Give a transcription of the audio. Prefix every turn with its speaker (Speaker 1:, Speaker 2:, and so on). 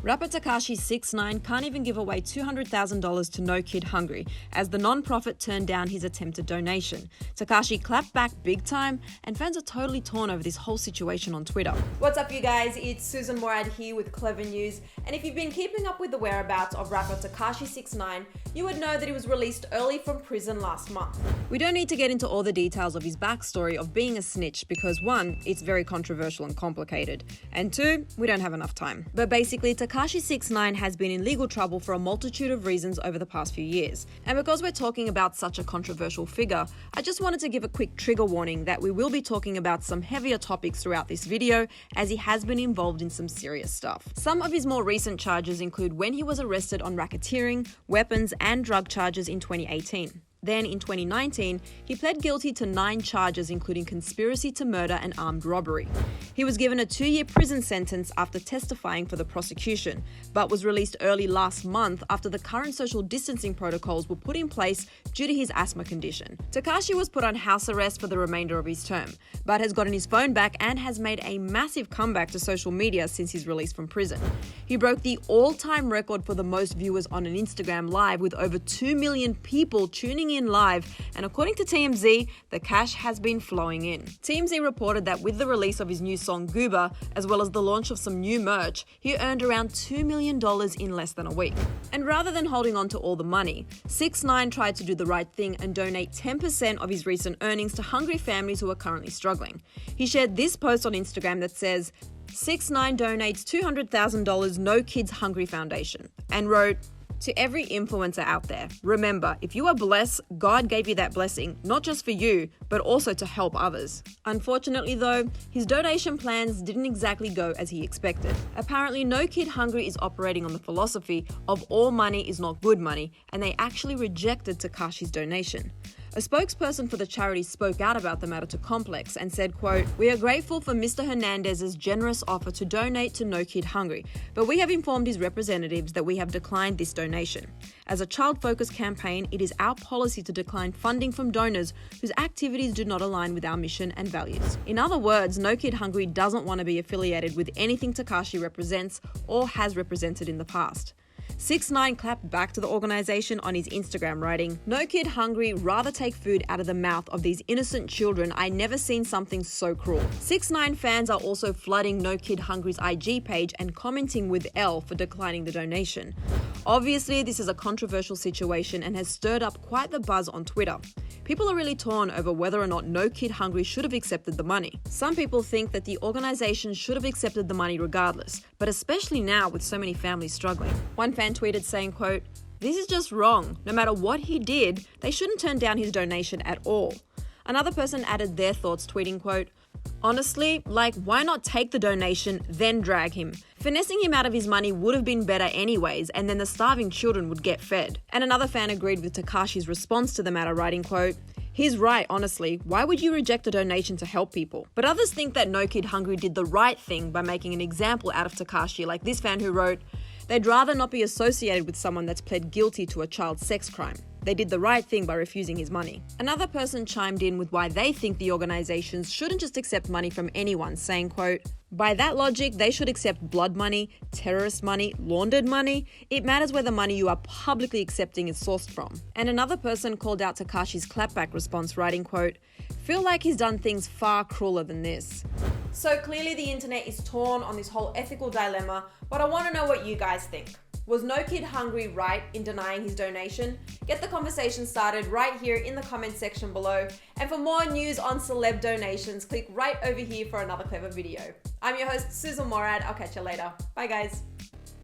Speaker 1: Rapper Tekashi 6ix9ine can't even give away $200,000 to No Kid Hungry, as the non-profit turned down his attempted donation. Tekashi clapped back big time, and fans are totally torn over this whole situation on Twitter.
Speaker 2: What's up, you guys? It's Sussan Mourad here with Clevver News, and if you've been keeping up with the whereabouts of rapper Tekashi 6ix9ine, you would know that he was released early from prison last month.
Speaker 1: We don't need to get into all the details of his backstory of being a snitch because 1, it's very controversial and complicated, and 2, we don't have enough time. But basically, Tekashi 6ix9ine has been in legal trouble for a multitude of reasons over the past few years. And because we're talking about such a controversial figure, I just wanted to give a quick trigger warning that we will be talking about some heavier topics throughout this video, as he has been involved in some serious stuff. Some of his more recent charges include when he was arrested on racketeering, weapons, and drug charges in 2018. Then, in 2019, he pled guilty to 9 charges including conspiracy to murder and armed robbery. He was given a 2-year prison sentence after testifying for the prosecution, but was released early last month after the current social distancing protocols were put in place due to his asthma condition. Tekashi was put on house arrest for the remainder of his term, but has gotten his phone back and has made a massive comeback to social media since his release from prison. He broke the all-time record for the most viewers on an Instagram Live, with over 2 million people tuning in live, and according to TMZ, the cash has been flowing in. TMZ reported that with the release of his new song Goober, as well as the launch of some new merch, he earned around $2 million in less than a week. And rather than holding on to all the money, 6ix9ine tried to do the right thing and donate 10% of his recent earnings to hungry families who are currently struggling. He shared this post on Instagram that says, 6ix9ine donates $200,000 No Kids Hungry Foundation, and wrote, "To every influencer out there, remember, if you are blessed, God gave you that blessing, not just for you, but also to help others." Unfortunately though, his donation plans didn't exactly go as he expected. Apparently, No Kid Hungry is operating on the philosophy of all money is not good money, and they actually rejected Tekashi's donation. A spokesperson for the charity spoke out about the matter to Complex and said, quote, "We are grateful for Mr. Hernandez's generous offer to donate to No Kid Hungry, but we have informed his representatives that we have declined this donation. As a child-focused campaign, it is our policy to decline funding from donors whose activities do not align with our mission and values." In other words, No Kid Hungry doesn't want to be affiliated with anything Tekashi represents or has represented in the past. 6ix9ine clapped back to the organization on his Instagram, writing, "No Kid Hungry rather take food out of the mouth of these innocent children. I never seen something so cruel." 6ix9ine fans are also flooding No Kid Hungry's IG page and commenting with L for declining the donation. Obviously, this is a controversial situation and has stirred up quite the buzz on Twitter. People are really torn over whether or not No Kid Hungry should have accepted the money. Some people think that the organization should have accepted the money regardless, but especially now with so many families struggling. One fan tweeted saying, quote, "This is just wrong. No matter what he did, they shouldn't turn down his donation at all." Another person added their thoughts, tweeting, quote, "Honestly, why not take the donation, then drag him? Finessing him out of his money would have been better anyways, and then the starving children would get fed." And another fan agreed with Tekashi's response to the matter, writing, quote, "He's right, honestly. Why would you reject a donation to help people?" But others think that No Kid Hungry did the right thing by making an example out of Tekashi, like this fan who wrote, "They'd rather not be associated with someone that's pled guilty to a child sex crime. They did the right thing by refusing his money." Another person chimed in with why they think the organizations shouldn't just accept money from anyone, saying, quote, "By that logic, they should accept blood money, terrorist money, laundered money. It matters where the money you are publicly accepting is sourced from." And another person called out Tekashi's clapback response, writing, quote, "Feel like he's done things far crueler than this."
Speaker 2: So clearly the internet is torn on this whole ethical dilemma, but I want to know what you guys think. Was No Kid Hungry right in denying his donation? Get the conversation started right here in the comment section below. And for more news on celeb donations, click right over here for another Clevver video. I'm your host, Sussan Mourad. I'll catch you later. Bye guys.